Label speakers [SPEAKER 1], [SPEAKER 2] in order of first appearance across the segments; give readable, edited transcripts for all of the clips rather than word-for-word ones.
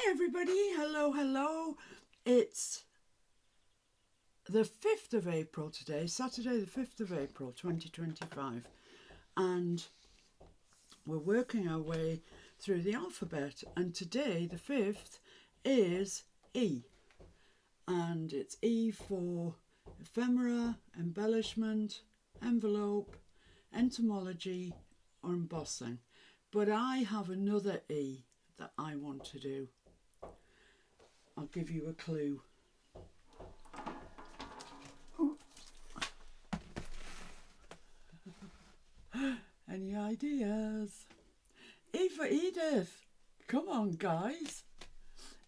[SPEAKER 1] everybody, hello. It's the 5th of April today, Saturday the 5th of April 2025, and we're working our way through the alphabet, and today the 5th is E, and it's E for ephemera, embellishment, envelope, entomology or embossing, but I have another E that I want to do. I'll give you a clue. Any ideas? E for Edith. Come on, guys.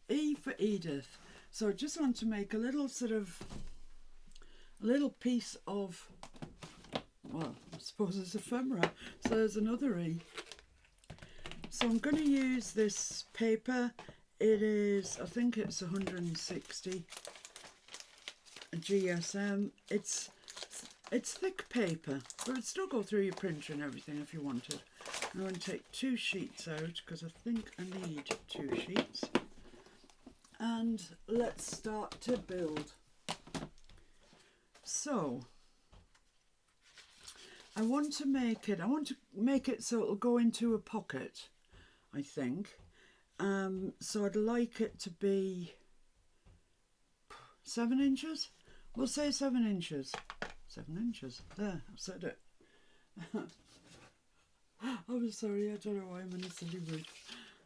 [SPEAKER 1] E for Edith. So I just want to make a little piece of, well, I suppose it's ephemera. So there's another E. So I'm going to use this paper. It is, I think it's 160 GSM. It's thick paper, but it'd still go through your printer and everything if you wanted. I'm going to take 2 sheets out because I think I need 2 sheets. And let's start to build. So I want to make it so it'll go into a pocket, I think. So I'd like it to be 7 inches. We'll say 7 inches. 7 inches. There, I've said it. I'm sorry, I don't know why I'm in a silly mood.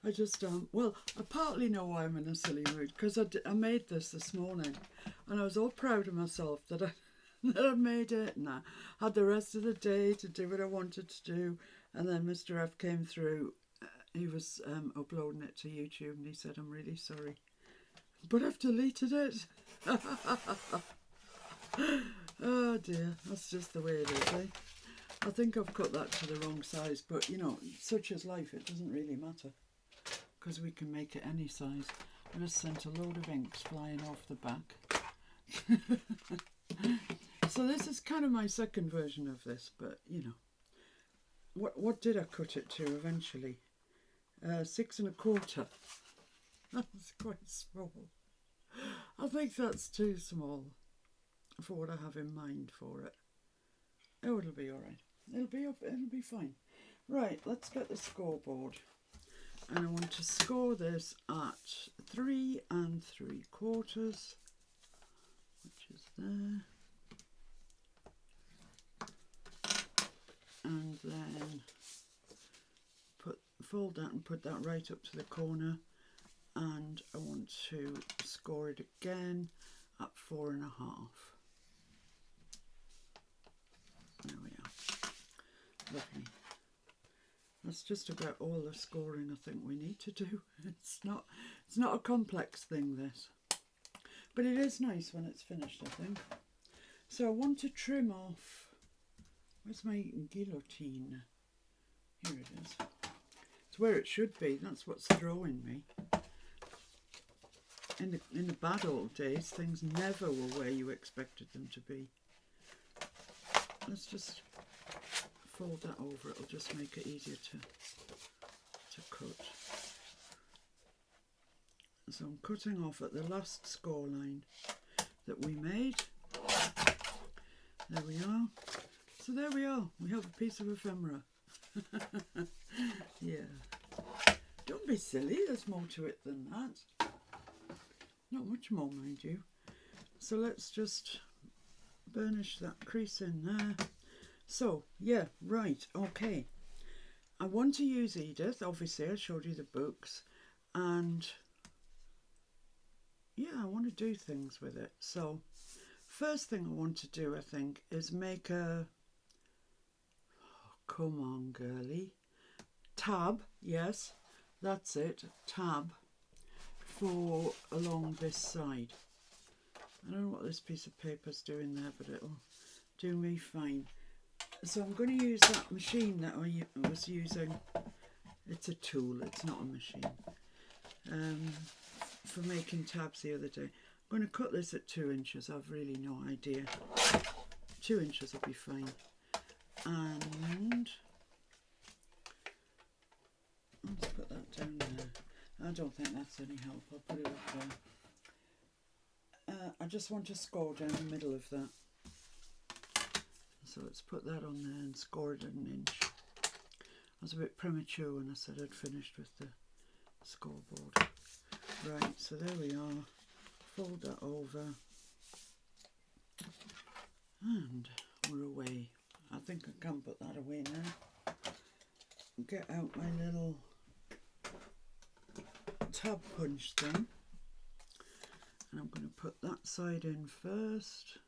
[SPEAKER 1] I just, well, I partly know why I'm in a silly mood, because I made this morning, and I was all proud of myself that I made it, and I had the rest of the day to do what I wanted to do, and then Mr. F came through. He was uploading it to YouTube, and he said, "I'm really sorry, but I've deleted it." Oh dear, that's just the way it is, eh? I think I've cut that to the wrong size, but you know, such is life, it doesn't really matter, because we can make it any size. I just sent a load of inks flying off the back. So this is kind of my second version of this, but you know, what did I cut it to eventually? 6 1/4. That's quite small. I think that's too small for what I have in mind for it. Oh, it'll be all right. It'll be fine. Right, let's get the scoreboard. And I want to score this at 3 3/4, which is there. And then fold that and put that right up to the corner. And I want to score it again at 4 1/2. There we are. Lovely. That's just about all the scoring I think we need to do. It's not a complex thing, this. But it is nice when it's finished, I think. So I want to trim off. Where's my guillotine? Here it is. It's where it should be. That's what's throwing me. In the bad old days, things never were where you expected them to be. Let's just fold that over. It'll just make it easier to cut. So I'm cutting off at the last score line that we made. There we are. So there we are. We have a piece of ephemera. Yeah. Don't be silly. There's more to it than that. Not much more, mind you. So let's just burnish that crease in there. So, yeah, right, okay. I want to use Edith. Obviously, I showed you the books. And, yeah, I want to do things with it. So, first thing I want to do, I think, is make a... Oh, come on, girly. Tab, yes, that's it. Tab for along this side. I don't know what this piece of paper's doing there, but it'll do me fine. So I'm going to use that machine that I was using. It's a tool, it's not a machine. For making tabs the other day. I'm going to cut this at 2 inches. I've really no idea. 2 inches will be fine. And let's put that down there. I don't think that's any help. I'll put it up there. I just want to score down the middle of that. So let's put that on there and score it at 1 inch. I was a bit premature when I said I'd finished with the scoreboard. Right, so there we are. Fold that over. And we're away. I think I can put that away now. Get out my little tab punch thing. And I'm going to put that side in first.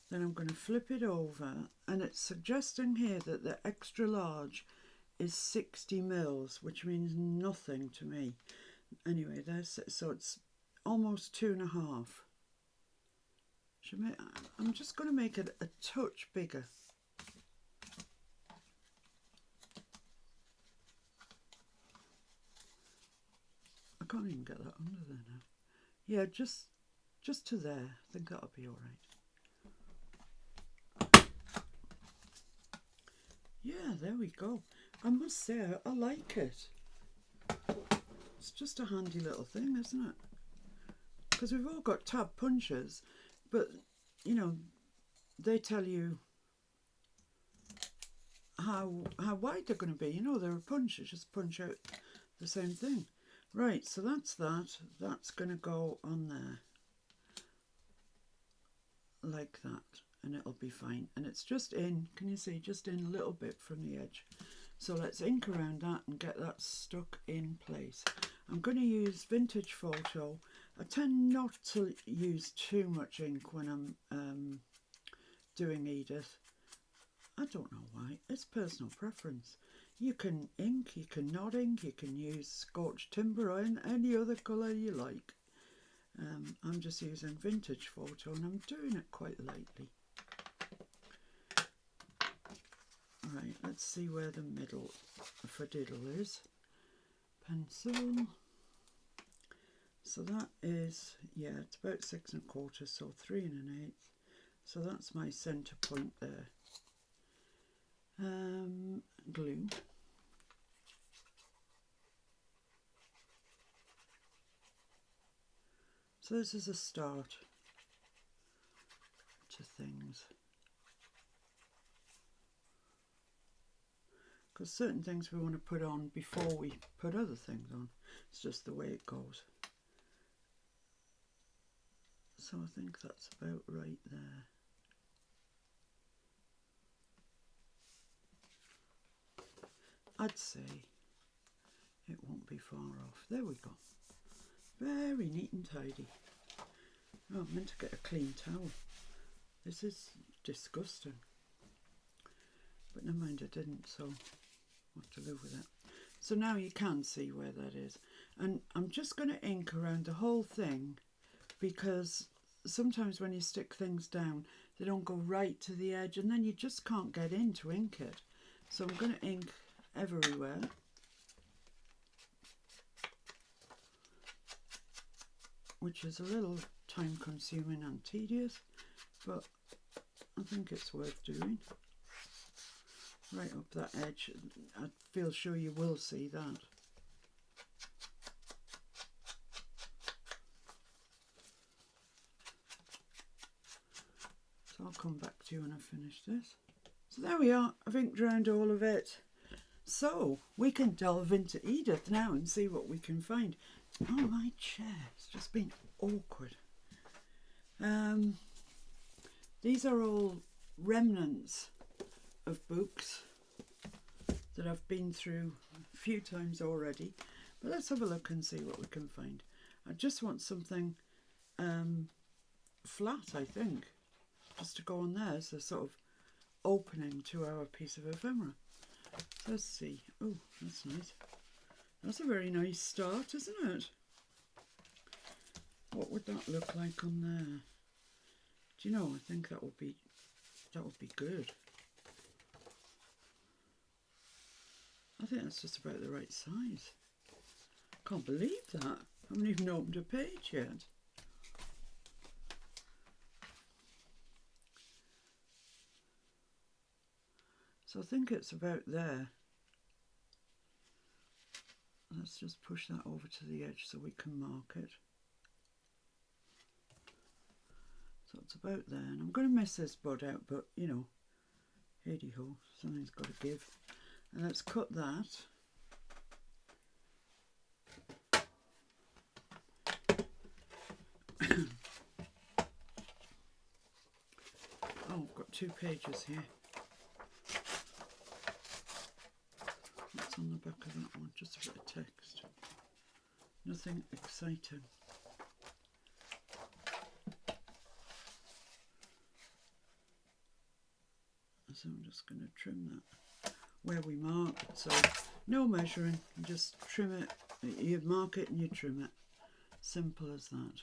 [SPEAKER 1] Then I'm going to flip it over, and it's suggesting here that the extra large is 60 mils, which means nothing to me. Anyway, there's, so it's almost 2.5. I'm just going to make it a touch bigger. I can't even get that under there now. Yeah, just to there. I think that'll be all right. Yeah, there we go. I must say, I like it. It's just a handy little thing, isn't it? Because we've all got tab punches, but, you know, they tell you how wide they're going to be. You know, they're a punch. You just punch out the same thing. Right, so that's that. That's going to go on there. Like that. And it'll be fine. And it's just in, can you see, just in a little bit from the edge. So let's ink around that and get that stuck in place. I'm going to use Vintage Photo. I tend not to use too much ink when I'm doing Edith. I don't know why. It's personal preference. You can ink, you can not ink, you can use Scorched Timber or any other colour you like. I'm just using Vintage Photo and I'm doing it quite lightly. Right, let's see where the middle fadiddle is. Pencil. So that is, yeah, it's about 6 1/4, so 3 1/8. So that's my centre point there. Glue. So this is a start to things. Because certain things we want to put on before we put other things on. It's just the way it goes. So I think that's about right there. I'd say it won't be far off. There we go. Very neat and tidy. Oh, I meant to get a clean towel. This is disgusting. But never mind, I didn't, so I'll have to live with it. So now you can see where that is. And I'm just going to ink around the whole thing because sometimes when you stick things down, they don't go right to the edge and then you just can't get in to ink it. So I'm going to ink everywhere. Which is a little time consuming and tedious, but I think it's worth doing. Right up that edge, I feel sure you will see that. So I'll come back to you when I finish this. So there we are, I've inked around all of it. So we can delve into Edith now and see what we can find. Oh, my chair, it's just been awkward. These are all remnants of books that I've been through a few times already, but let's have a look and see what we can find. I just want something flat, I think, just to go on there as a sort of opening to our piece of ephemera. So let's see. Oh, that's nice. That's a very nice start, isn't it? What would that look like on there? Do you know, I think that would be good. I think that's just about the right size. Can't believe that. I haven't even opened a page yet. So I think it's about there. let's just push that over to the edge so we can mark it. So it's about there, and I'm going to miss this bud out, but you know, hey-de-ho, something's got to give. And let's cut that. Oh, I've got 2 pages here. What's on the back of that one? Just a bit of text. Nothing exciting. So I'm just going to trim that where we mark. So no measuring, you just trim it. You mark it and you trim it. Simple as that.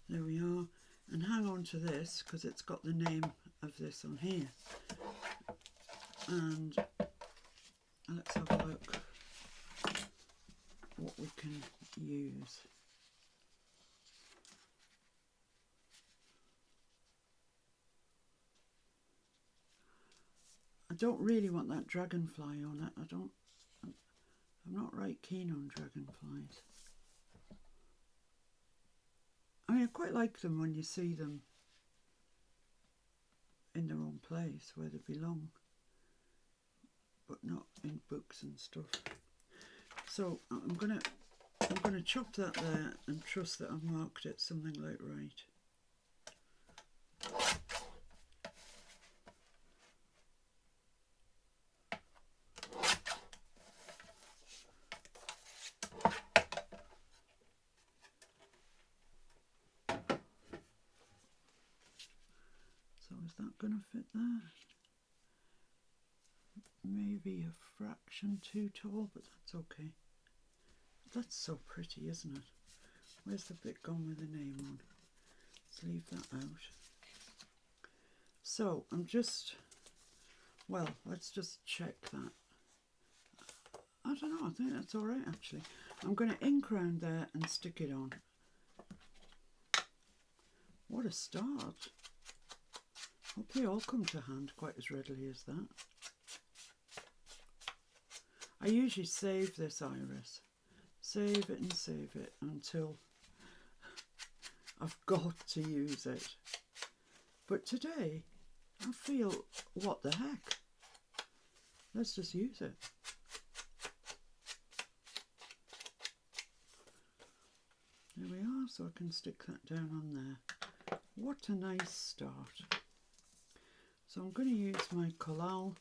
[SPEAKER 1] There we are. And hang on to this because it's got the name of this on here. And let's have a look what we can use. I don't really want that dragonfly on it. I'm not right keen on dragonflies. I mean, I quite like them when you see them in their own place where they belong, but not in books and stuff. So I'm gonna chop that there and trust that I've marked it something like right. So is that going to fit there? Maybe a fraction too tall, but that's okay. That's so pretty, isn't it? Where's the bit gone with the name on? Let's leave that out. So I'm just, well, let's just check that. I don't know, I think that's all right actually. I'm going to ink around there and stick it on. What a start. Hope they all come to hand quite as readily as that. I usually save this iris. Save it and save it until I've got to use it. But today, I feel, what the heck? Let's just use it. There we are, so I can stick that down on there. What a nice start. So I'm going to use my collal.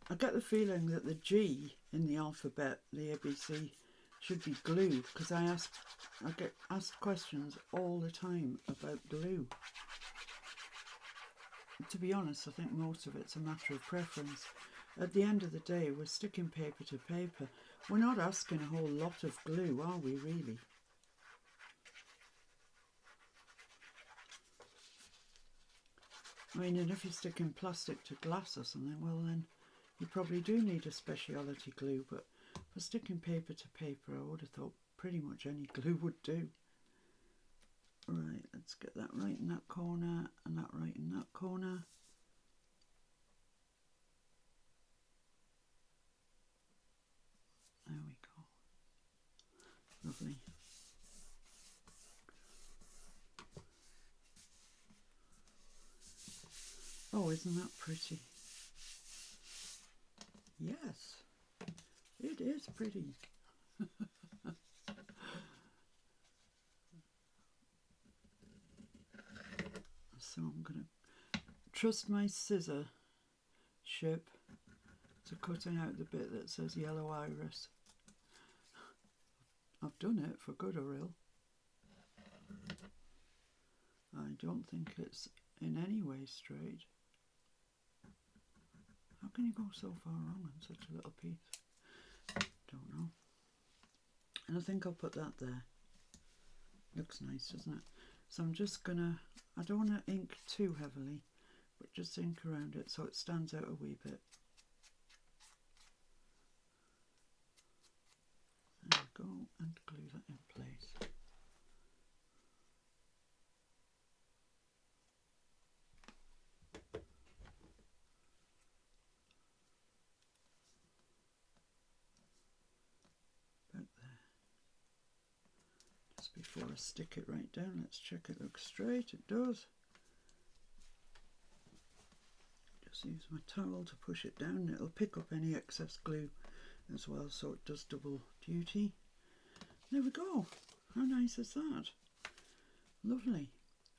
[SPEAKER 1] I get the feeling that the G in the alphabet, the ABC, should be glue, because I get asked questions all the time about glue. To be honest, I think most of it's a matter of preference. At the end of the day, we're sticking paper to paper. We're not asking a whole lot of glue, are we really? I mean, and if you're sticking plastic to glass or something, well then you probably do need a speciality glue, but for sticking paper to paper, I would have thought pretty much any glue would do. Right, let's get that right in that corner and that right in that corner. There we go. Lovely. Oh, isn't that pretty? Yes, it is pretty. So I'm going to trust my scissor ship to cutting out the bit that says yellow iris. I've done it for good or ill. I don't think it's in any way straight. How can you go so far wrong on such a little piece? Don't know. And I think I'll put that there. Looks nice, doesn't it? So I'm just gonna, I don't want to ink too heavily, but just ink around it so it stands out a wee bit. There we go, and glue that in place. Just before I stick it right down, let's check it looks straight. It does. Just use my towel to push it down. It'll pick up any excess glue as well, so it does double duty. There we go. How nice is that? Lovely.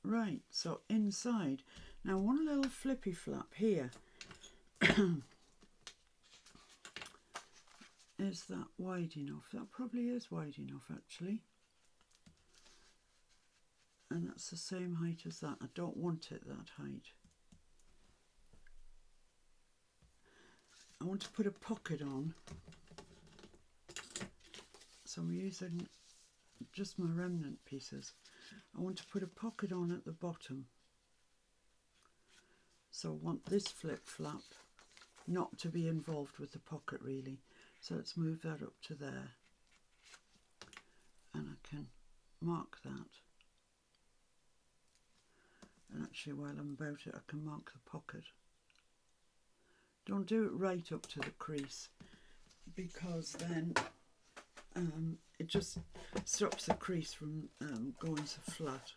[SPEAKER 1] Right, so inside. Now one little flippy flap here. Is that wide enough? That probably is wide enough actually. And that's the same height as that. I don't want it that height. I want to put a pocket on. So I'm using just my remnant pieces. I want to put a pocket on at the bottom. So I want this flip flap not to be involved with the pocket really. So let's move that up to there. And I can mark that. And actually while I'm about it, I can mark the pocket. Don't do it right up to the crease, because then it just stops the crease from going so flat.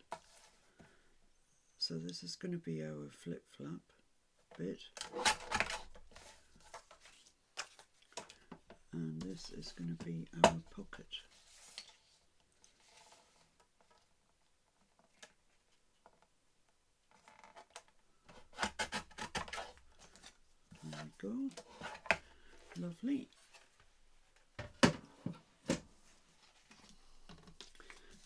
[SPEAKER 1] So this is going to be our flip flap bit. And this is going to be our pocket. There we go. Lovely.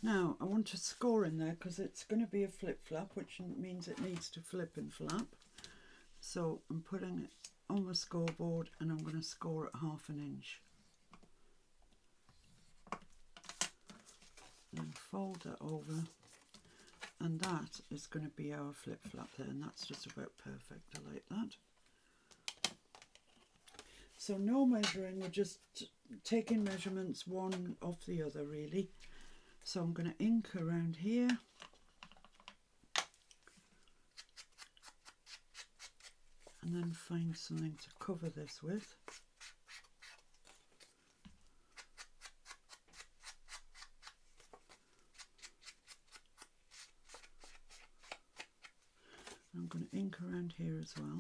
[SPEAKER 1] Now I want to score in there because it's going to be a flip flap, which means it needs to flip and flap. So I'm putting it on the scoreboard and I'm going to score at 1/2 inch. Then fold that over, and that is going to be our flip flap there, and that's just about perfect. I like that. So no measuring, we're just taking measurements one off the other really. So I'm going to ink around here. And then find something to cover this with. I'm going to ink around here as well.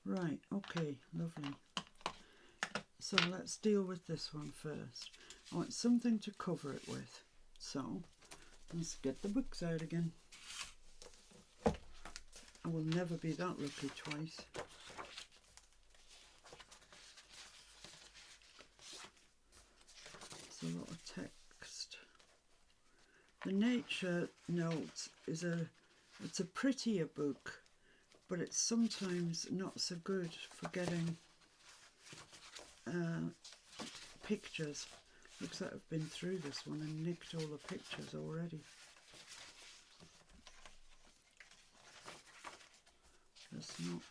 [SPEAKER 1] Right, okay, lovely. So let's deal with this one first. I want something to cover it with. So let's get the books out again. I will never be that lucky twice. It's a lot of text. The nature notes is it's a prettier book, but it's sometimes not so good for getting pictures. Looks like I've been through this one and nicked all the pictures already. There's not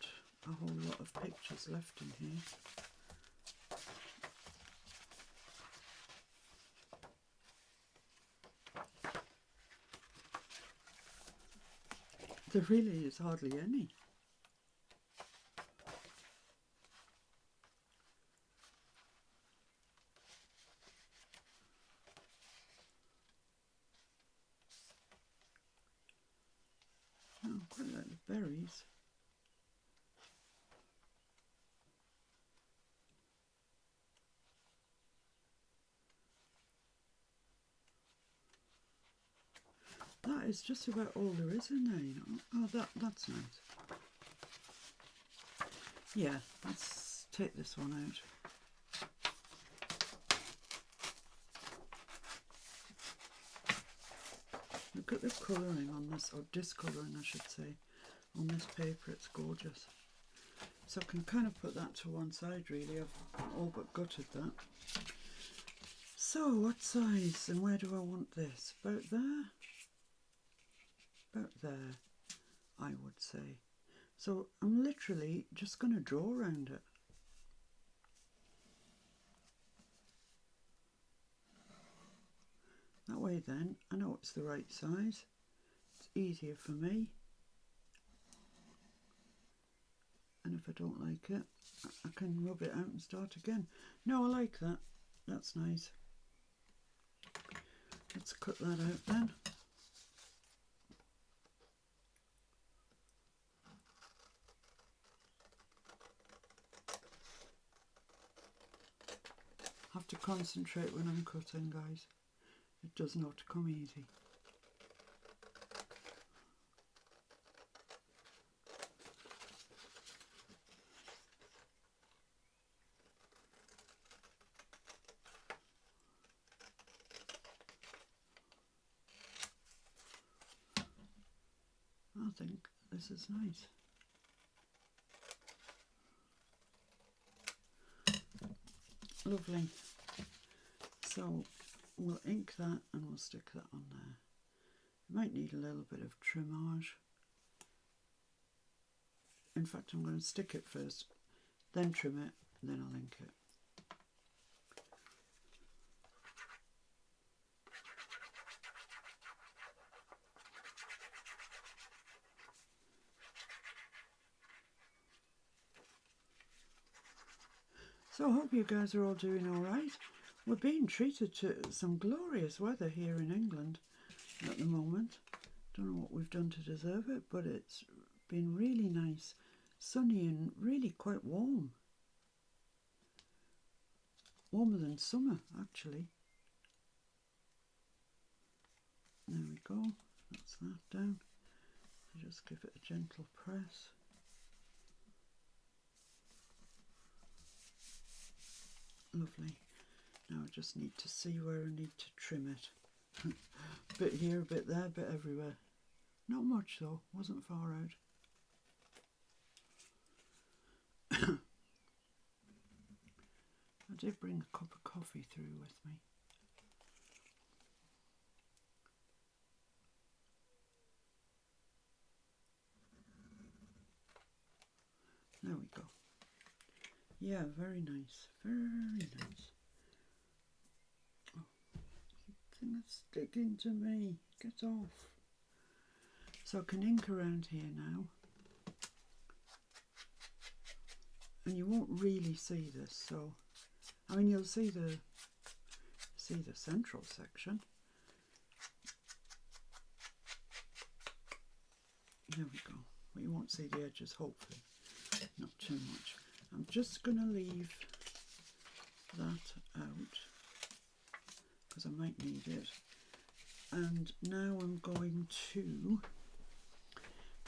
[SPEAKER 1] a whole lot of pictures left in here. There really is hardly any. Oh, quite like the berries. That is just about all there is in there, you know. Oh, that's nice. Yeah, let's take this one out. Look at the colouring on this, or discolouring I should say, on this paper. It's gorgeous. So I can kind of put that to one side really. I've all but gutted that. So what size and where do I want this? About there? About there, I would say. So I'm literally just going to draw around it. That way then, I know it's the right size. It's easier for me. And if I don't like it, I can rub it out and start again. No, I like that. That's nice. Let's cut that out then. Have to concentrate when I'm cutting, guys. It does not come easy. I think this is nice. Lovely. So we'll ink that and we'll stick that on there. It might need a little bit of trimmage. In fact, I'm going to stick it first, then trim it, then I'll ink it. So I hope you guys are all doing all right. We're being treated to some glorious weather here in England at the moment. Don't know what we've done to deserve it, but it's been really nice, sunny and really quite warm. Warmer than summer, actually. There we go. That's that down. Just give it a gentle press. Lovely. Now I just need to see where I need to trim it. Bit here, a bit there, a bit everywhere. Not much though, wasn't far out. I did bring a cup of coffee through with me. There we go. Yeah, very nice, very nice. Oh, something is sticking to me. Get off. So I can ink around here now. And you won't really see this, so I mean you'll see the central section. There we go. But you won't see the edges, hopefully. Not too much. I'm just going to leave that out because I might need it. And now I'm going to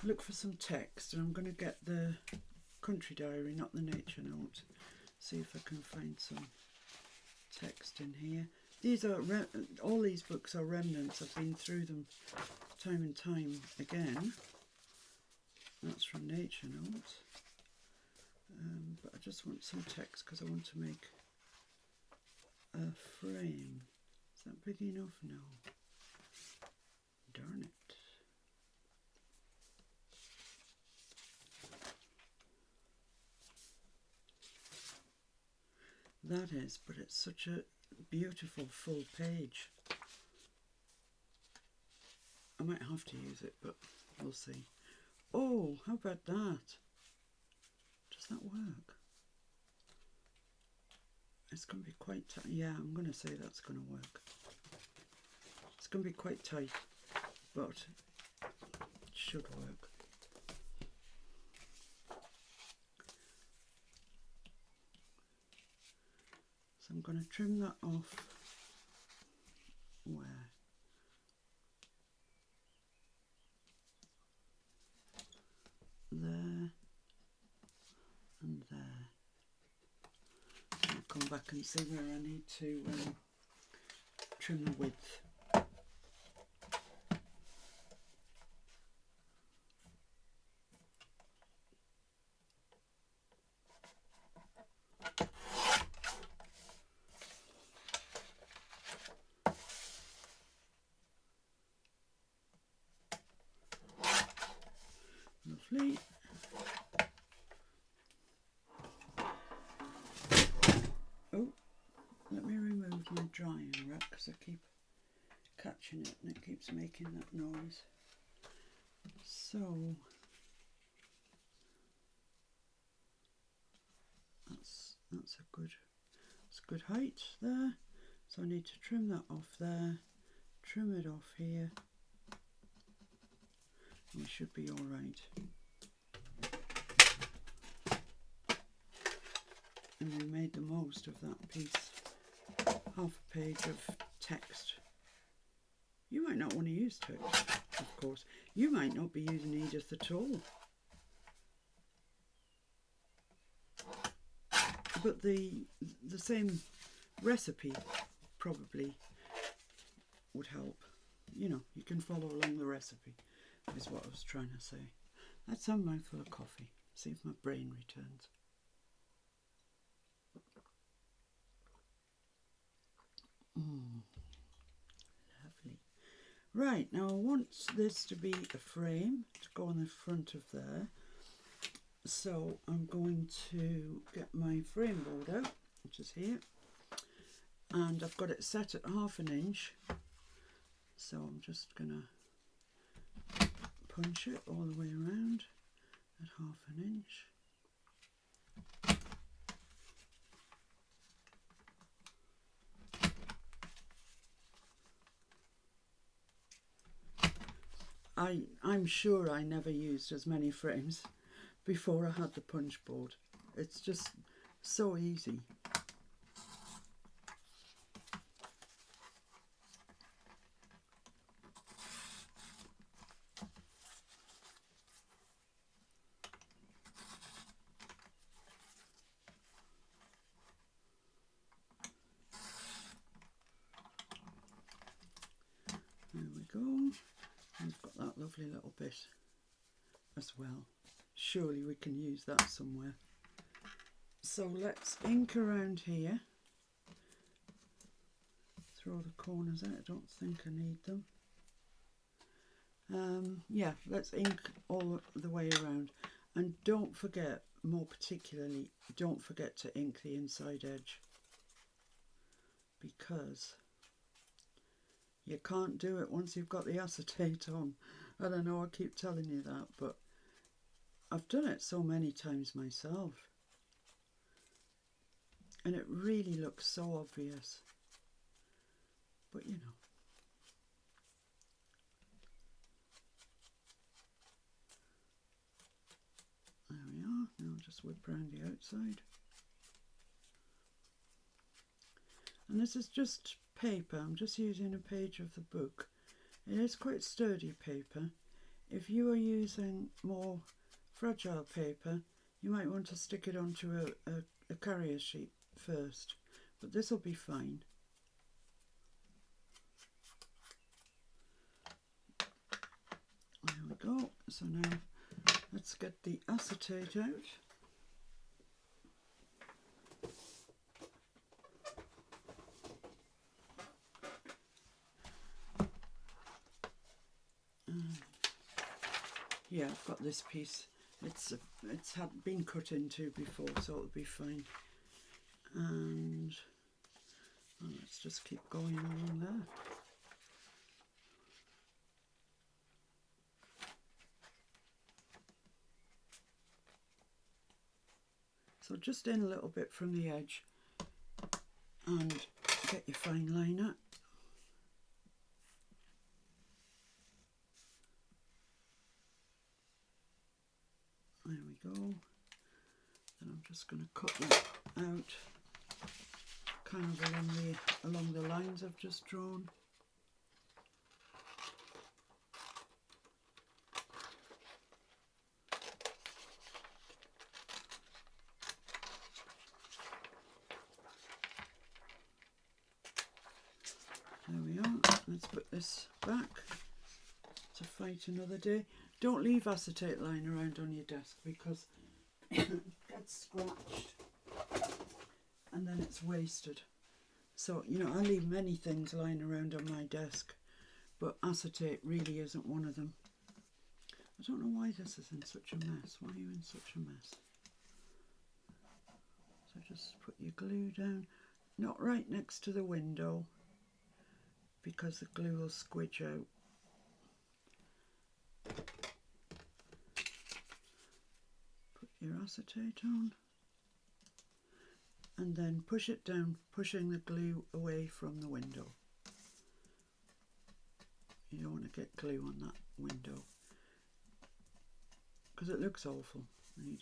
[SPEAKER 1] look for some text, and I'm going to get the country diary, not the nature note. See if I can find some text in here. These are all these books are remnants. I've been through them time and time again. That's from nature notes. But I just want some text because I want to make a frame. Is that big enough? No. Darn it. That is, but it's such a beautiful full page. I might have to use it, but we'll see. Oh, how about that? Does that work? It's going to be quite tight. Yeah, I'm going to say that's going to work. It's going to be quite tight, but it should work. So I'm going to trim that off where? There and there. I'll come back and see where I need to trim the width. Lovely. Oh, let me remove my drying rack because I keep catching it and it keeps making that noise. So That's a good height there. So I need to trim that off there, trim it off here. We should be all right. And we made the most of that piece. Half a page of text. You might not want to use text, of course. You might not be using Edith at all. But the same recipe probably would help. You know, you can follow along the recipe, is what I was trying to say. Let's have a mouthful of coffee, see if my brain returns. Lovely. Right, now I want this to be a frame to go on the front of there. So I'm going to get my frame board out, which is here. And I've got it set at 1/2 inch. So I'm just going to punch it all the way around at 1/2 inch. I'm sure I never used as many frames before I had the punch board. It's just so easy. There we go. We've got that lovely little bit as well. Surely we can use that somewhere. So let's ink around here. Throw the corners out. I don't think I need them. Yeah, let's ink all the way around. And don't forget, more particularly, don't forget to ink the inside edge. Because you can't do it once you've got the acetate on. I don't know, I keep telling you that, but I've done it so many times myself. And it really looks so obvious. But you know. There we are. Now I'll just whip around the outside. And this is just paper. I'm just using a page of the book. It is quite sturdy paper. If you are using more fragile paper, you might want to stick it onto a carrier sheet first, but this will be fine. There we go. So now let's get the acetate out. Yeah, I've got this piece. It's had been cut into before, so it'll be fine. And let's just keep going along there. So just in a little bit from the edge and get your fine liner. There we go. Then I'm just going to cut that out, kind of along the lines I've just drawn. There we are. Let's put this back to fight another day. Don't leave acetate lying around on your desk because it gets scratched and then it's wasted. So, you know, I leave many things lying around on my desk, but acetate really isn't one of them. I don't know why this is in such a mess. Why are you in such a mess? So just put your glue down, not right next to the window because the glue will squidge out. Your acetate on. and then push it down, pushing the glue away from the window. You don't want to get glue on that window because it looks awful and you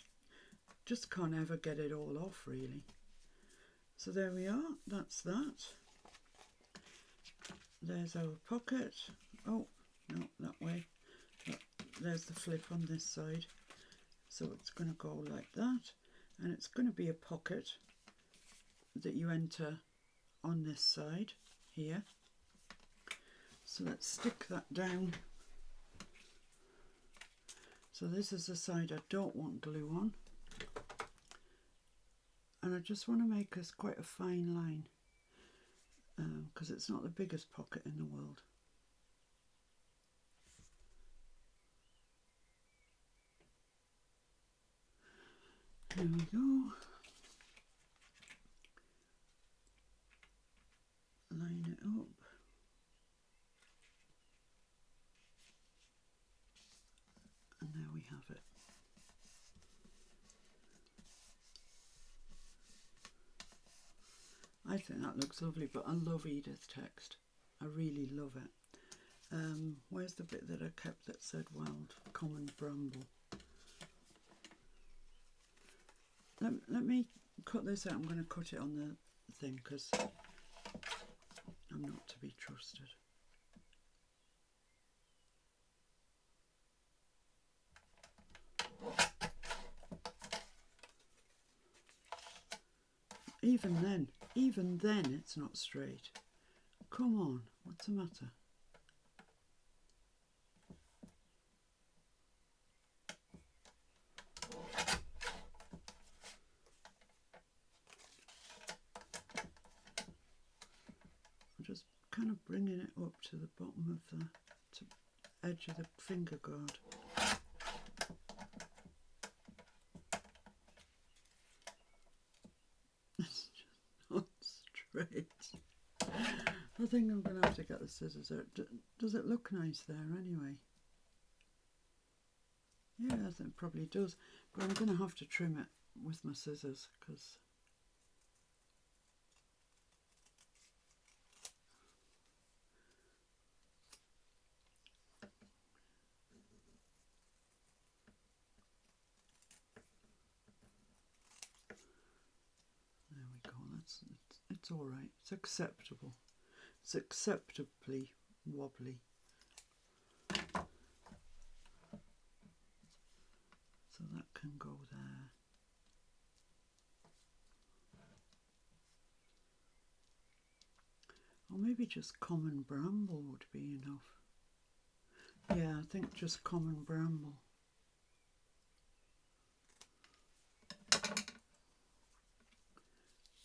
[SPEAKER 1] just can't ever get it all off really. So there we are, that's that. There's our pocket. Oh, no, that way. There's the flip on this side. So it's going to go like that, and it's going to be a pocket that you enter on this side here. So let's stick that down. So this is the side I don't want glue on, and I just want to make us quite a fine line because it's not the biggest pocket in the world. There we go. Line it up. And there we have it. I think that looks lovely, but I love Edith's text. I really love it. Where's the bit that I kept that said wild common bramble? Let me cut this out. I'm going to cut it on the thing because I'm not to be trusted. Even then it's not straight. Come on, what's the matter? I'm just kind of bringing it up to the bottom of the edge of the finger guard. It's just not straight. I think I'm going to have to get the scissors out. Does it look nice there anyway? Yeah, I think it probably does. But I'm going to have to trim it with my scissors because there we go. It's all right. It's acceptable. It's acceptably wobbly. So that can go there. Or maybe just common bramble would be enough. Yeah, I think just common bramble.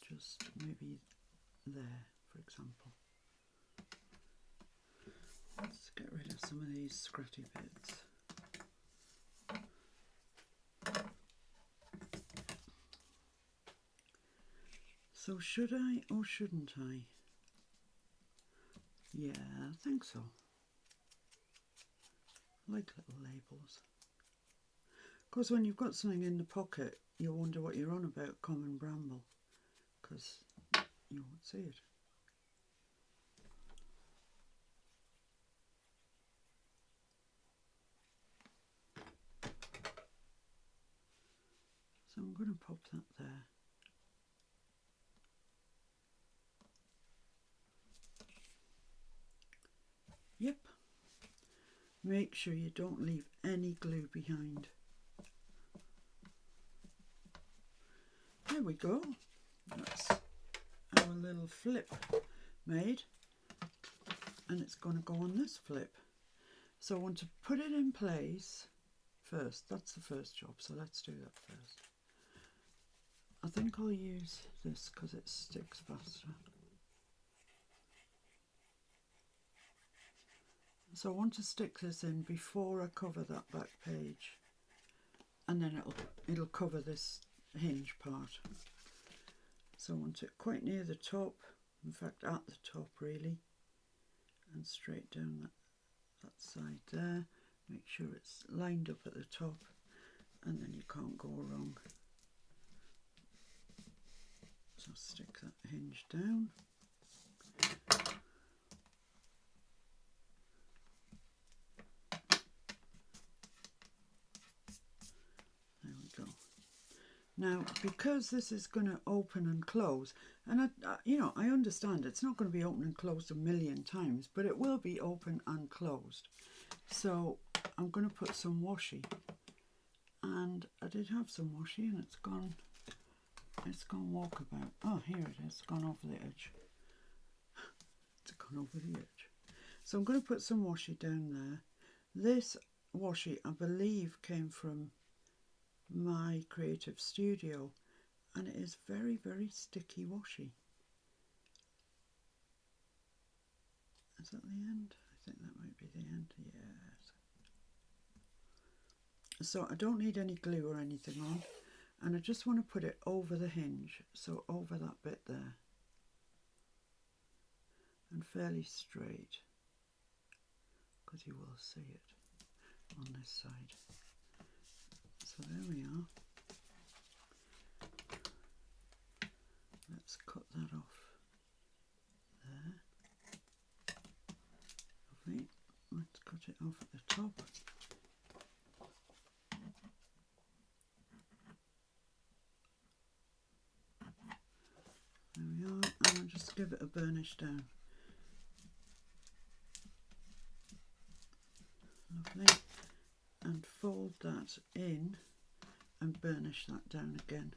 [SPEAKER 1] Just maybe there, for example. Let's get rid of some of these scratchy bits. So should I or shouldn't I? Yeah, I think so. I like little labels. Of course, when you've got something in the pocket, you'll wonder what you're on about, common bramble, because you won't see it. So I'm going to pop that there. Yep. Make sure you don't leave any glue behind. There we go. That's our little flip made. And it's going to go on this flip. So I want to put it in place first. That's the first job, so let's do that first. I think I'll use this because it sticks faster. So I want to stick this in before I cover that back page, and then it'll cover this hinge part. So I want it quite near the top, in fact at the top really, and straight down that side there. Make sure it's lined up at the top, and then you can't go wrong. So stick that hinge down. There we go. Now, because this is going to open and close, and I understand it's not going to be open and closed a million times, but it will be open and closed. So I'm going to put some washi, and I did have some washi, and it's gone walkabout. Oh, here it is. It's gone over the edge. It's gone over the edge. So I'm going to put some washi down there. This washi, I believe, came from my creative studio, and it is very, very sticky washi. Is that the end? I think that might be the end. Yes. So I don't need any glue or anything on, and I just want to put it over the hinge, so over that bit there, and fairly straight, because you will see it on this side. So there we are. Let's cut that off there. Lovely. Let's cut it off at the top. There we are, and I'll just give it a burnish down. Lovely. And fold that in and burnish that down again,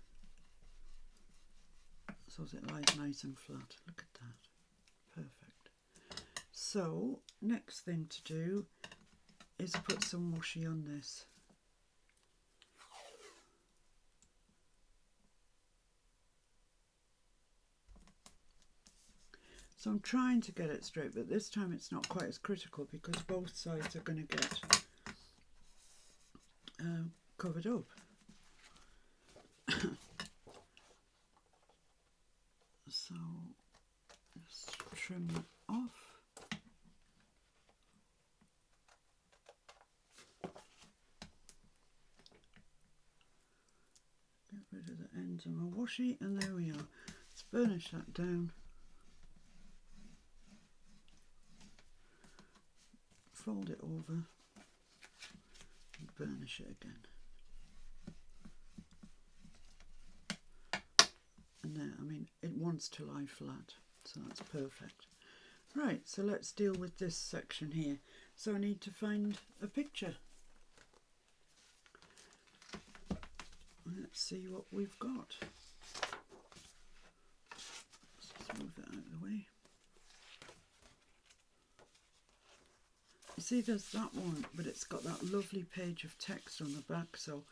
[SPEAKER 1] so that it lies nice and flat. Look at that. Perfect. So next thing to do is put some washi on this. So I'm trying to get it straight, but this time it's not quite as critical because both sides are going to get covered up. So just trim that off. Get rid of the ends of my washi, and there we are. Let's burnish that down. Fold it over and burnish it again. And there, I mean, it wants to lie flat, so that's perfect. Right, so let's deal with this section here. So I need to find a picture. Let's see what we've got. Let's just move it out of the way. You see, there's that one, but it's got that lovely page of text on the back, so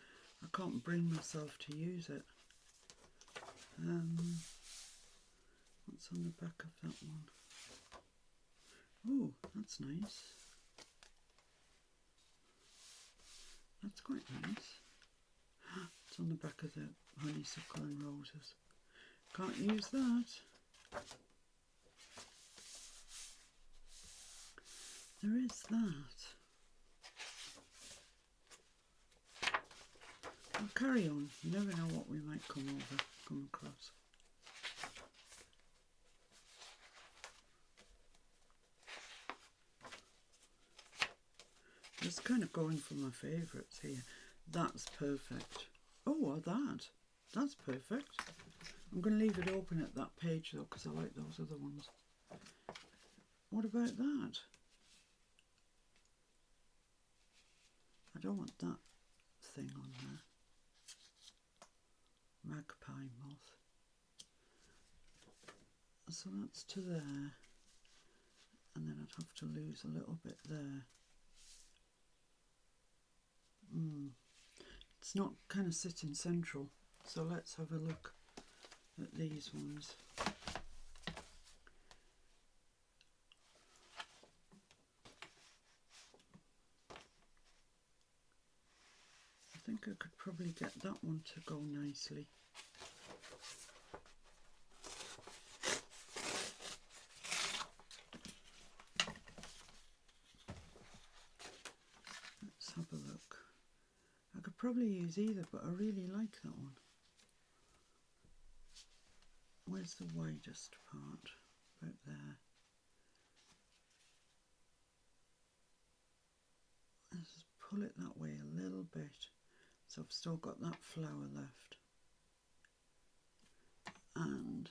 [SPEAKER 1] I can't bring myself to use it. What's on the back of that one? Oh, that's nice. That's quite nice. It's on the back of the honeysuckle and roses. Can't use that. There is that. I'll carry on. You never know what we might come across. Just kind of going for my favourites here. That's perfect. Oh, well, that's perfect. I'm going to leave it open at that page though, because I like those other ones. What about that? I don't want that thing on there. Magpie moth. So that's to there, and then I'd have to lose a little bit there. It's not kind of sitting central, so let's have a look at these ones. I think I could probably get that one to go nicely. Let's have a look. I could probably use either, but I really like that one. where's the widest part? About there. Let's just pull it that way a little bit, so I've still got that flower left. And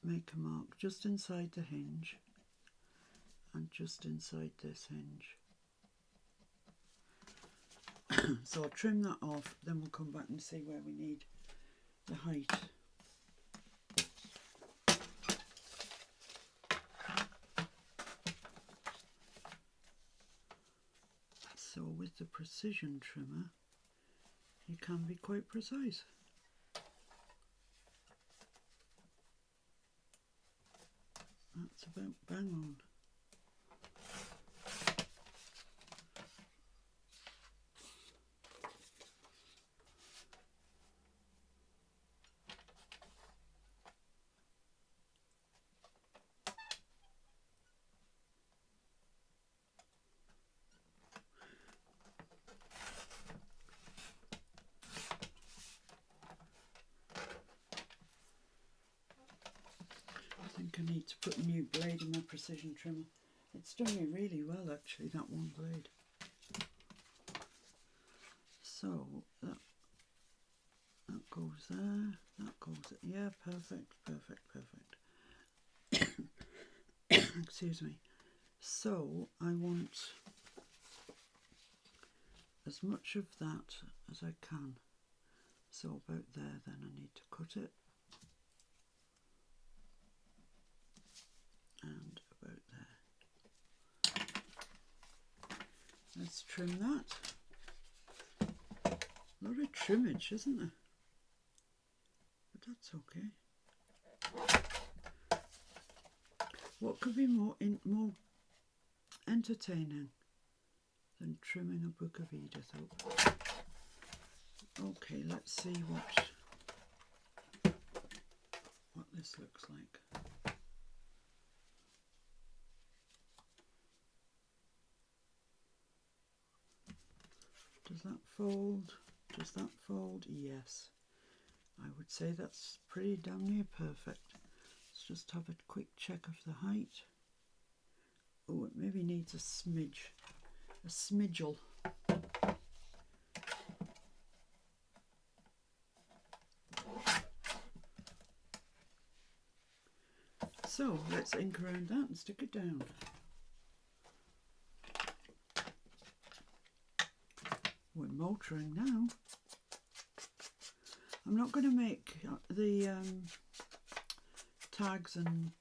[SPEAKER 1] make a mark just inside the hinge and just inside this hinge. So I'll trim that off, then we'll come back and see where we need the height. So with the precision trimmer, you can be quite precise. That's about bang on. I think I need to put a new blade in my precision trimmer. It's done me really well actually, that one blade. So that goes there, that goes there. Yeah, perfect, perfect, perfect. Excuse me. So I want as much of that as I can. So about there, then I need to cut it. And about there. Let's trim that. A lot of trimmage, isn't there? But that's okay. What could be more entertaining than trimming a book of Edith up? Okay, let's see what this looks like. Does that fold? Does that fold? Yes. I would say that's pretty damn near perfect. Let's just have a quick check of the height. Oh, it maybe needs a smidge. A smidgel. So let's ink around that and stick it down. We're motoring now. I'm not going to make the tags and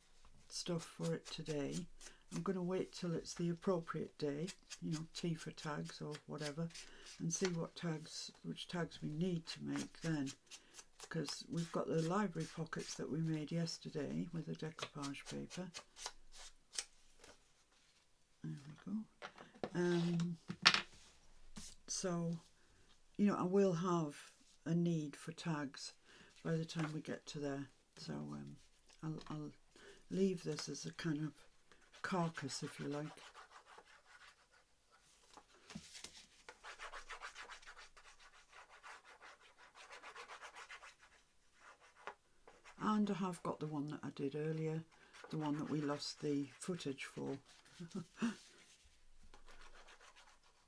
[SPEAKER 1] stuff for it today. I'm going to wait till it's the appropriate day, you know, T for tags or whatever, and see which tags we need to make then. Because we've got the library pockets that we made yesterday with the decoupage paper. There we go. So, you know, I will have a need for tags by the time we get to there. So I'll leave this as a kind of carcass, if you like. And I have got the one that I did earlier, the one that we lost the footage for.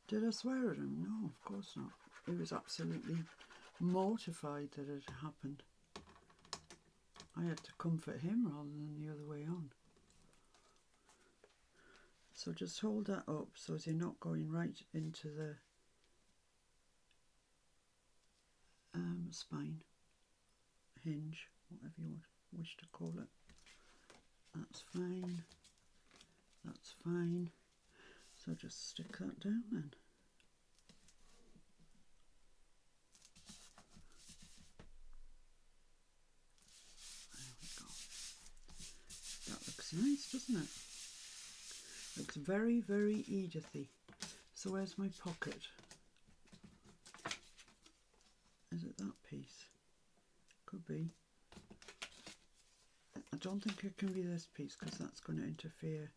[SPEAKER 1] Did I swear at him? No, of course not. He was absolutely mortified that it had happened. I had to comfort him rather than the other way on. So just hold that up so as you're not going right into the spine, hinge, whatever you wish to call it. That's fine. That's fine. So just stick that down then. There we go. That looks nice, doesn't it? Looks very, very Edithy. So where's my pocket? Is it that piece? Could be. I don't think it can be this piece because that's going to interfere.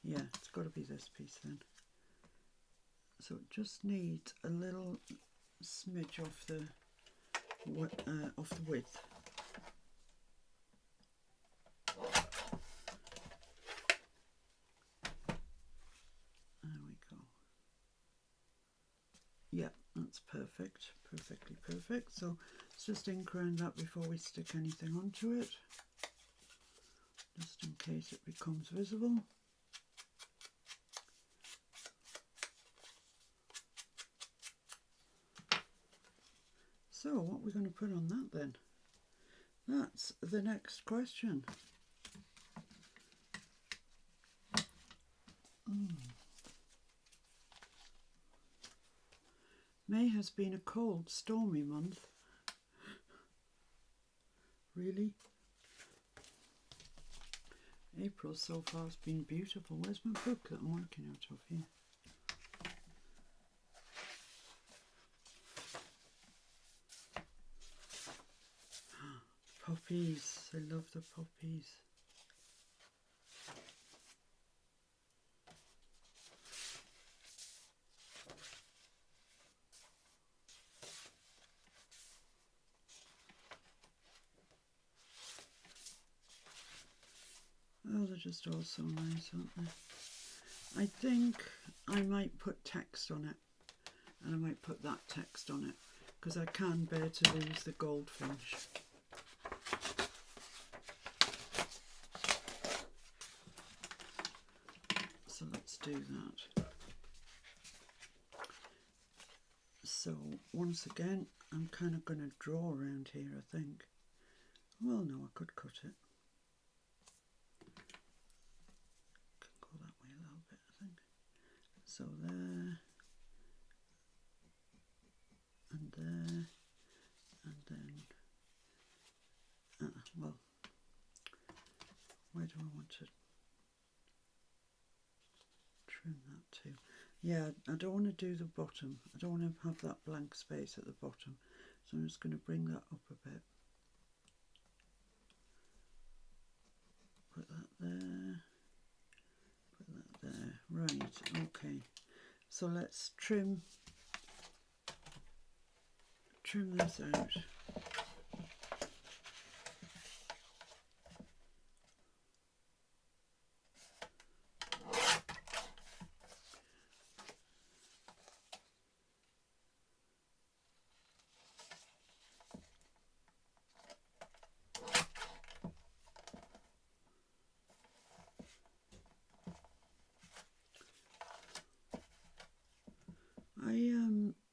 [SPEAKER 1] Yeah, it's got to be this piece then. So it just needs a little smidge off the width. perfect, perfectly perfect. So let's just ink around that before we stick anything onto it, just in case it becomes visible. So what we're going to put on that then? That's the next question. May has been a cold, stormy month. Really? April so far has been beautiful. Where's my book that I'm working out of here? Poppies. I love the poppies. Oh, they're just all so nice, aren't they? I think I might put text on it, and I might put that text on it, because I can bear to lose the goldfinch. So let's do that. So once again, I'm kind of going to draw around here, I think. Well, no, I could cut it. Can go that way a little bit, I think. So there, and there, and then, well, where do I want to trim that to? Yeah, I don't want to do the bottom. I don't want to have that blank space at the bottom. So I'm just going to bring that up a bit. Put that there. Put that there. Right, okay. So let's trim this out.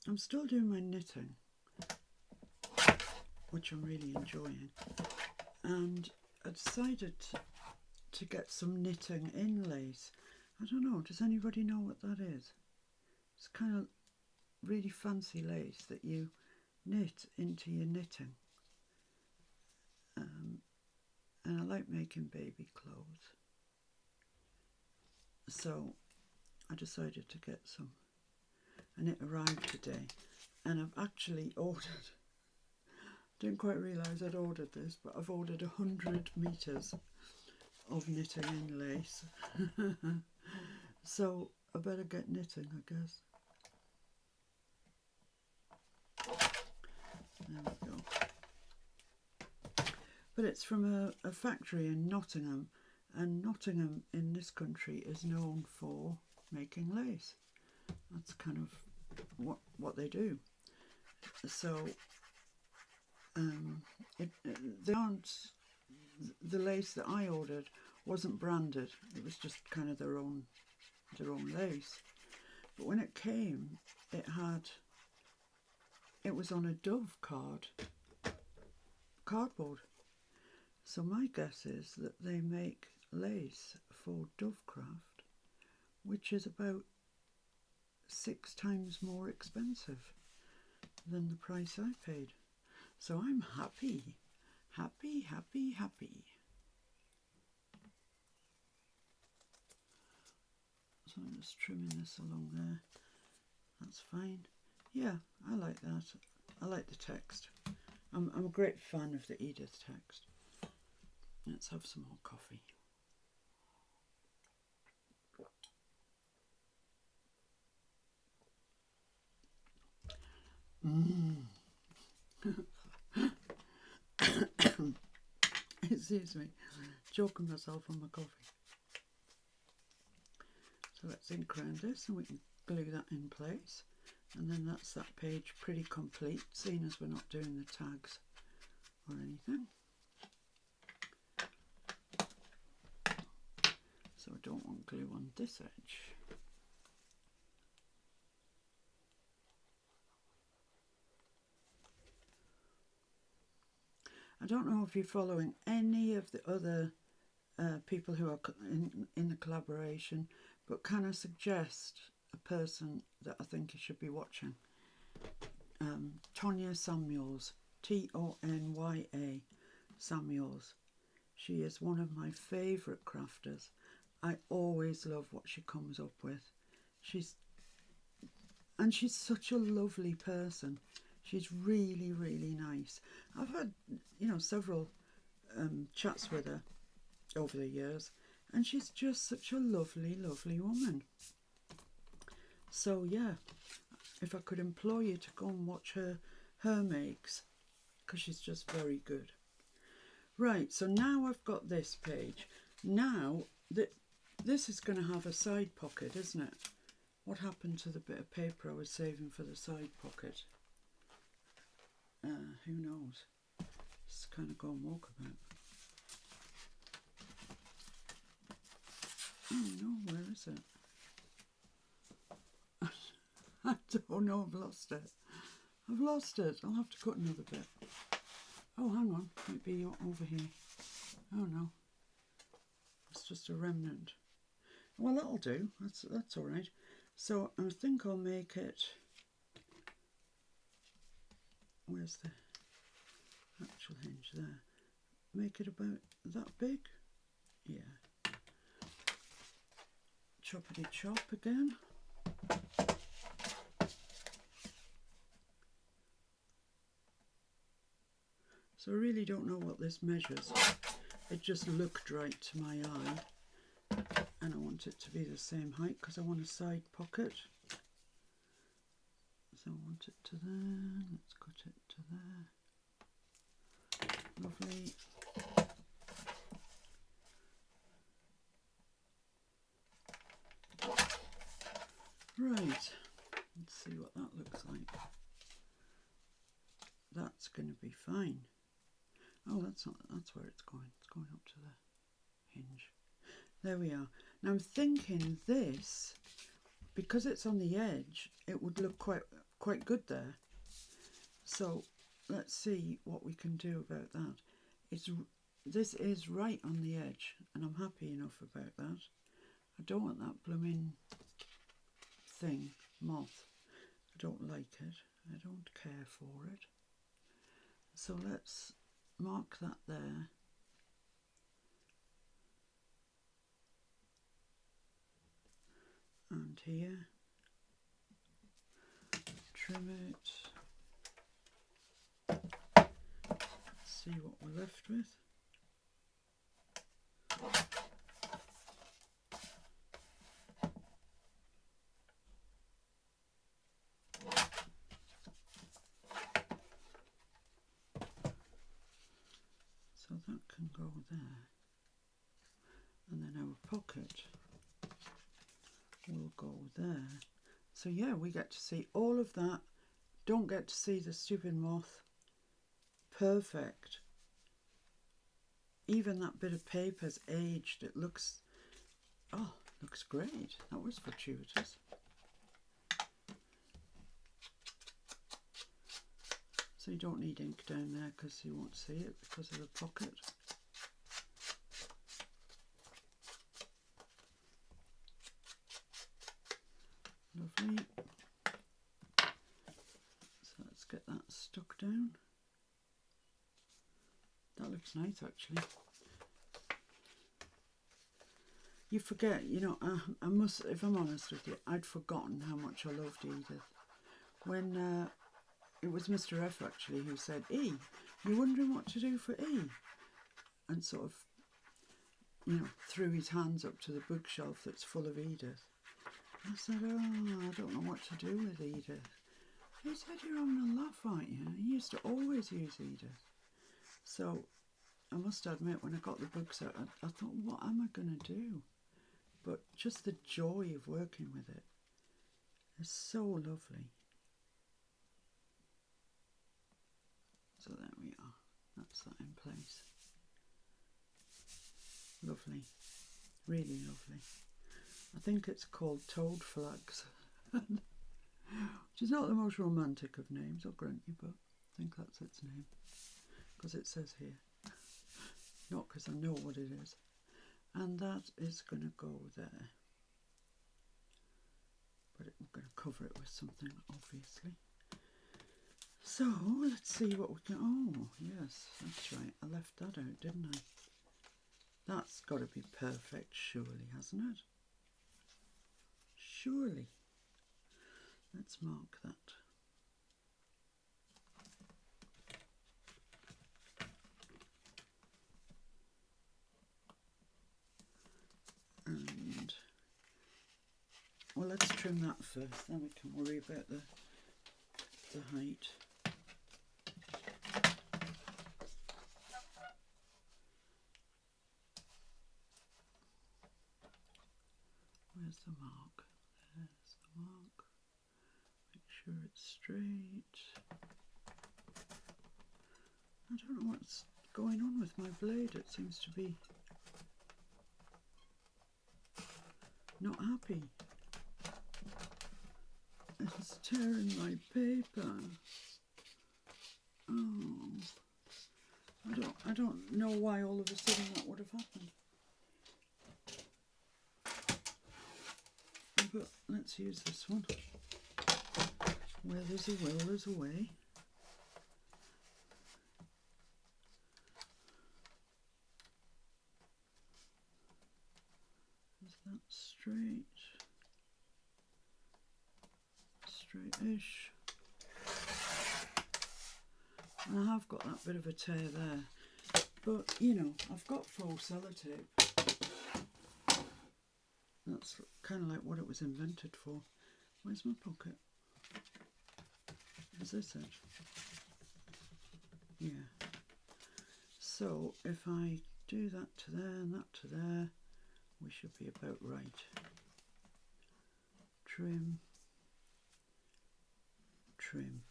[SPEAKER 1] I'm still doing my knitting, which I'm really enjoying, and I decided to get some knitting inlays. I don't know, does anybody know what that is? It's kind of really fancy lace that you knit into your knitting, and I like making baby clothes, so I decided to get some. And it arrived today, and I've actually ordered, didn't quite realise I'd ordered this, but I've ordered 100 metres of knitting in lace. So I better get knitting, I guess. There we go. But it's from a factory in Nottingham, and Nottingham in this country is known for making lace. That's kind of what they do. So the lace that I ordered wasn't branded. It was just kind of their own lace. But when it came, it was on a dove cardboard. So my guess is that they make lace for Dovecraft, which is about 6 times more expensive than the price I paid. So I'm happy, happy, happy, happy. So I'm just trimming this along there. That's fine. Yeah, I like that. I like the text. I'm a great fan of the Edith text. Let's have some more coffee. Excuse me, choking myself on my coffee. So let's ink around this and we can glue that in place. And then that's that page pretty complete, seeing as we're not doing the tags or anything. So I don't want glue on this edge. I don't know if you're following any of the other people who are in the collaboration, but can I suggest a person that I think you should be watching? Tonya Samuels, Tonya Samuels. She is one of my favourite crafters. I always love what she comes up with. She's such a lovely person. She's really, really nice. I've had, several chats with her over the years, and she's just such a lovely, lovely woman. So yeah, if I could implore you to go and watch her makes, because she's just very good. Right, so now I've got this page. Now this is going to have a side pocket, isn't it? What happened to the bit of paper I was saving for the side pocket? Who knows? It's kind of gone walkabout. Oh no, where is it? I don't know, I've lost it. I've lost it. I'll have to cut another bit. Oh, hang on. Might be over here. Oh no. It's just a remnant. Well, that'll do. That's all right. So I think I'll make it... Where's the actual hinge there? Make it about that big? Yeah. Choppity chop again. So I really don't know what this measures. It just looked right to my eye, and I want it to be the same height because I want a side pocket. So I want it to there. Let's cut it to there. Lovely. Right, let's see what that looks like. That's going to be fine. Oh, that's where it's going. It's going up to the hinge. There we are. Now I'm thinking this, because it's on the edge, it would look quite good there. So let's see what we can do about that. This is right on the edge, and I'm happy enough about that. I don't want that blooming thing, moth. I don't like it. I don't care for it. So let's mark that there. And here. Trim it. See what we're left with. So that can go there, and then our pocket will go there. So yeah, we get to see all of that. Don't get to see the stupid moth. Perfect. Even that bit of paper's aged. It looks, oh, looks great. That was fortuitous. So you don't need ink down there because you won't see it because of the pocket. Lovely. So let's get that stuck down. That looks nice actually. You forget, I must, if I'm honest with you, I'd forgotten how much I loved Edith. When it was Mr. F actually who said, E, you're wondering what to do for E? And sort of, threw his hands up to the bookshelf that's full of Edith. I said, oh, I don't know what to do with Edith. He said, you're having a laugh, aren't you? He used to always use Edith. So I must admit, when I got the books out, I thought, what am I going to do? But just the joy of working with it is so lovely. So there we are, that's that in place. Lovely, really lovely. I think it's called toad flags, which is not the most romantic of names, I'll grant you, but I think that's its name, because it says here, not because I know what it is. And that is going to go there, but I'm going to cover it with something, obviously. So let's see what we can, oh yes, that's right, I left that out, didn't I? That's got to be perfect, surely, hasn't it? Surely. Let's mark that. And, well, let's trim that first, then we can worry about the height. Where's the mark? There's the mark. Make sure it's straight. I don't know what's going on with my blade. It seems to be not happy. It's tearing my paper. Oh, I don't know why all of a sudden that would have happened. But let's use this one. Where there's a will, there's a way. Is that straight? Straight-ish. And I have got that bit of a tear there. But, you know, I've got faux sellotape. That's kind of like what it was invented for. Where's my pocket? Is this it? Yeah. So if I do that to there and that to there, we should be about right. Trim. Trim.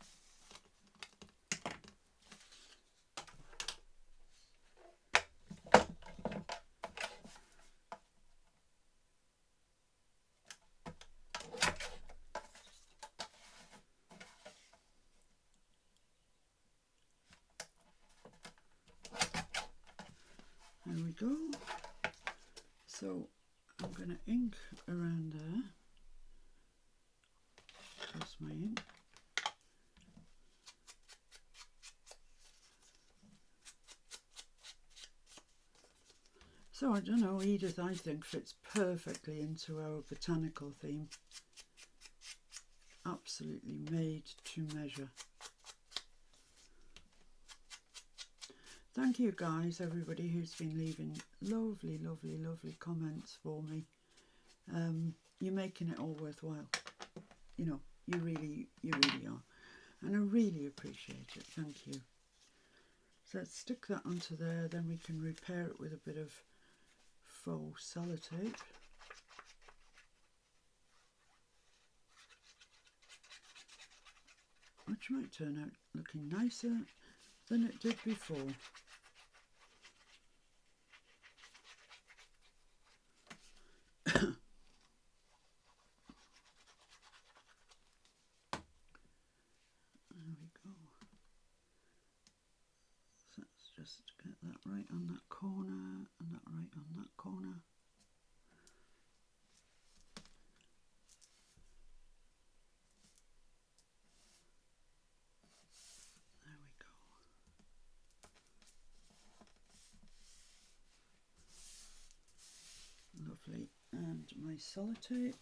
[SPEAKER 1] There we go. So I'm going to ink around there. That's my ink. So I don't know, Edith, I think fits perfectly into our botanical theme. Absolutely made to measure. Thank you guys, everybody who's been leaving lovely, lovely, lovely comments for me. You're making it all worthwhile. You know, you really are. And I really appreciate it. Thank you. So let's stick that onto there, then we can repair it with a bit of faux sellotape. Which might turn out looking nicer than it did before. There we go. So let's just get that right on that corner and that right on that corner. There we go. Lovely. And my sellotape.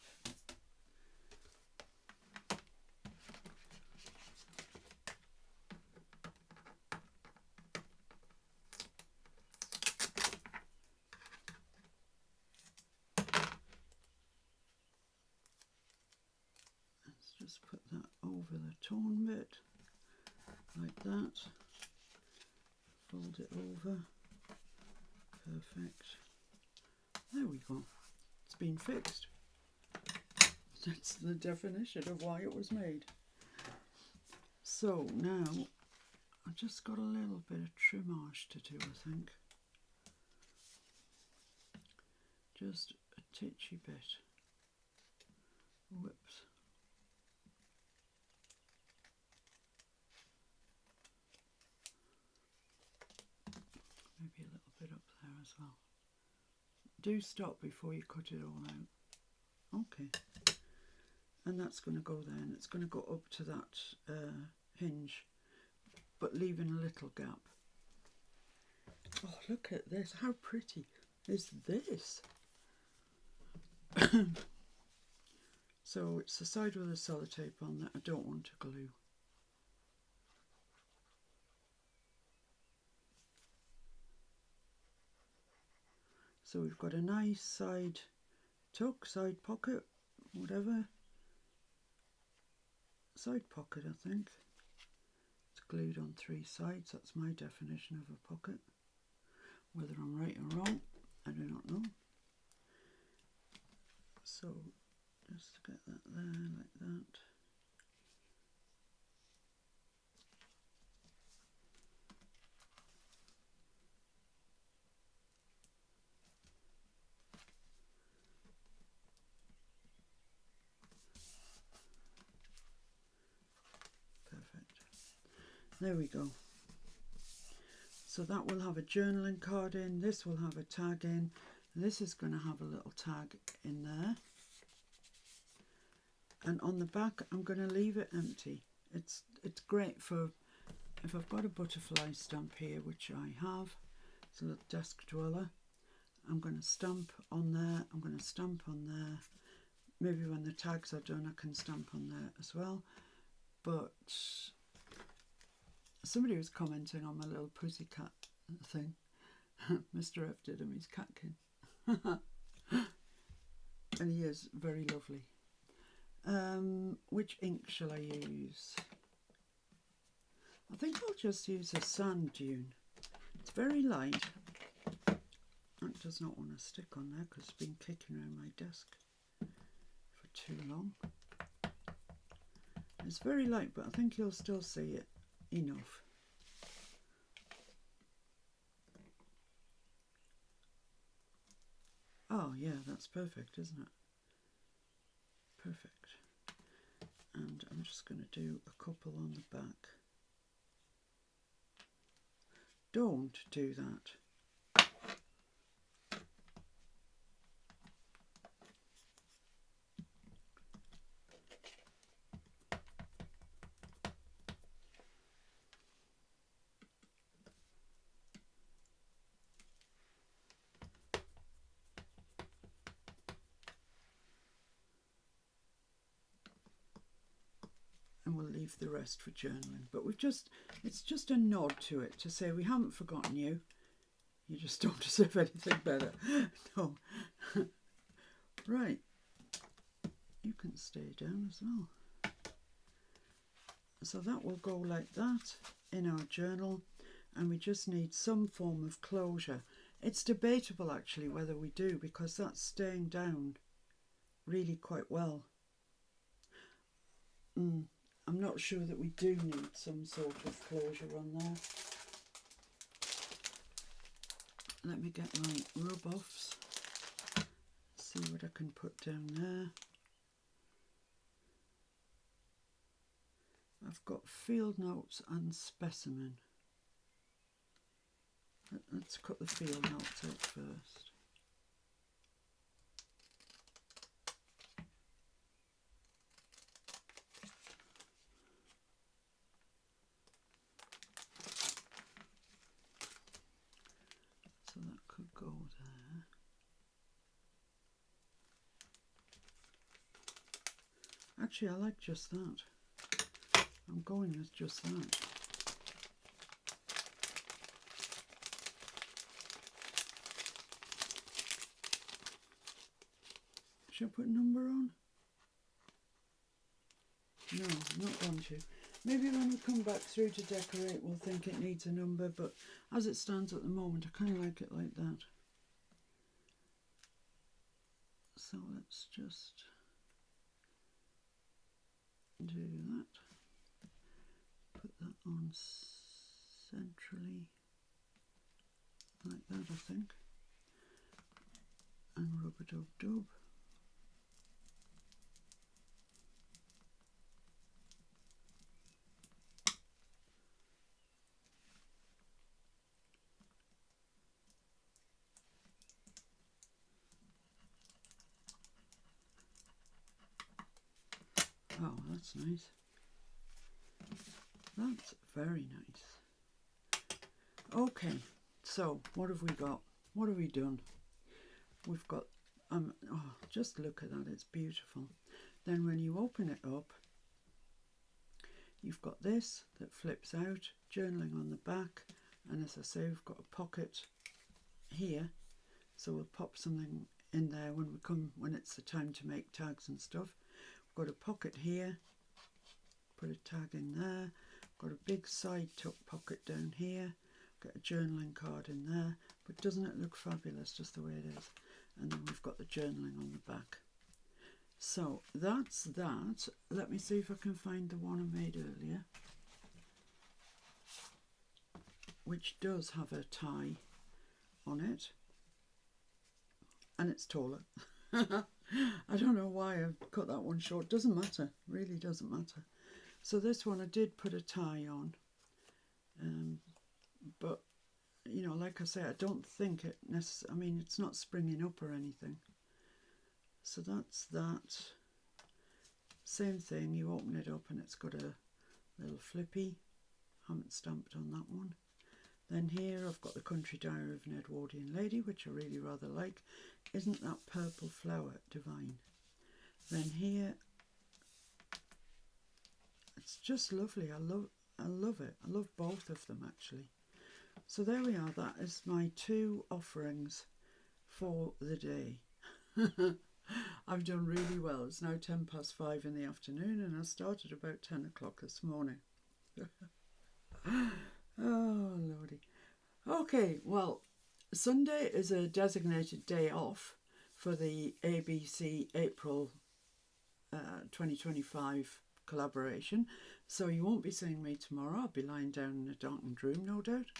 [SPEAKER 1] Just put that over the torn bit, like that. Fold it over. Perfect. There we go. It's been fixed. That's the definition of why it was made. So now I've just got a little bit of trimmage to do, I think. Just a titchy bit. Whoops. Maybe a little bit up there as well. Do stop before you cut it all out. Okay. And that's going to go there, and it's going to go up to that hinge, but leaving a little gap. Oh, look at this. How pretty is this? So it's the side with the sellotape on that I don't want to glue. So we've got a nice side tuck, side pocket, whatever. Side pocket, I think. It's glued on 3 sides. That's my definition of a pocket. Whether I'm right or wrong, I do not know. So just get that there like that. Perfect. There we go. So that will have a journaling card in, this will have a tag in, and this is going to have a little tag in there. And on the back I'm going to leave it empty. It's great for if I've got a butterfly stamp here, which I have. It's a little desk dweller. I'm going to stamp on there, I'm going to stamp on there. Maybe when the tags are done I can stamp on there as well. But somebody was commenting on my little pussycat thing. Mr. F did him, he's catkin. And he is very lovely. Which ink shall I use? I think I'll just use a sand dune. It's very light. That does not want to stick on there because it's been kicking around my desk for too long. It's very light, but I think you'll still see it enough. Oh yeah, that's perfect, isn't it? Perfect. And I'm just going to do a couple on the back. Don't do that. And we'll leave the rest for journaling. But it's just a nod to it to say we haven't forgotten you. You just don't deserve anything better. No. Right. You can stay down as well. So that will go like that in our journal, and we just need some form of closure. It's debatable actually whether we do, because that's staying down really quite well. I'm not sure that we do need some sort of closure on there. Let me get my rub-offs, see what I can put down there. I've got field notes and specimen. Let's cut the field notes out first. So that could go there. Actually, I like just that. I'm going with just that. Should I put a number on? No, I'm not going to. Maybe when we come back through to decorate we'll think it needs a number, but as it stands at the moment I kind of like it like that. So let's just do that. Put that on centrally like that, I think, and rub-a-dub-dub. Oh, that's nice. That's very nice. Okay, so what have we got? What have we done? We've got, oh, just look at that, it's beautiful. Then when you open it up, you've got this that flips out, journaling on the back, and as I say, we've got a pocket here, so we'll pop something in there when it's the time to make tags and stuff. We've got a pocket here, put a tag in there, got a big side tuck pocket down here, got a journaling card in there, but doesn't it look fabulous just the way it is? And then we've got the journaling on the back. So that's that. Let me see if I can find the one I made earlier, which does have a tie on it, and it's taller. I don't know why I've cut that one short. Doesn't matter, really doesn't matter. So this one I did put a tie on, but you know, like I say, I don't think it necessarily, I mean, it's not springing up or anything. So that's that. Same thing, you open it up and it's got a little flippy. Haven't stamped on that one. Then here I've got the Country Diary of an Edwardian Lady, which I really rather like. Isn't that purple flower divine? Then here, it's just lovely. I love it. I love both of them actually. So there we are. That is my 2 offerings for the day. I've done really well. It's now 5:10 in the afternoon and I started about 10 o'clock this morning. Oh, lordy. Okay, well, Sunday is a designated day off for the ABC April 2025 collaboration. So you won't be seeing me tomorrow. I'll be lying down in a darkened room, no doubt.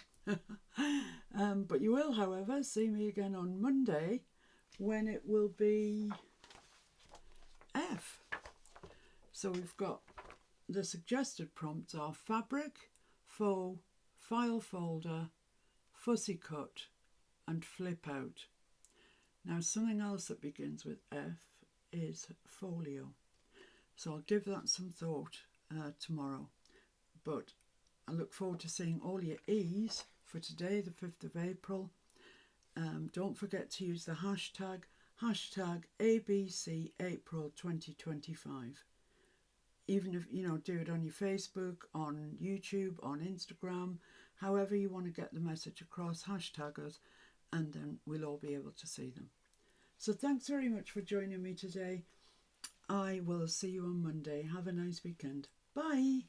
[SPEAKER 1] But you will, however, see me again on Monday when it will be F. So we've got the suggested prompts are fabric, faux, file folder, fussy cut and flip out. Now something else that begins with F is folio. So I'll give that some thought tomorrow. But I look forward to seeing all your E's for today, the 5th of April. Don't forget to use the hashtag ABC April 2025. Even if, you know, do it on your Facebook, on YouTube, on Instagram, however you want to get the message across, hashtag us, and then we'll all be able to see them. So thanks very much for joining me today. I will see you on Monday. Have a nice weekend. Bye.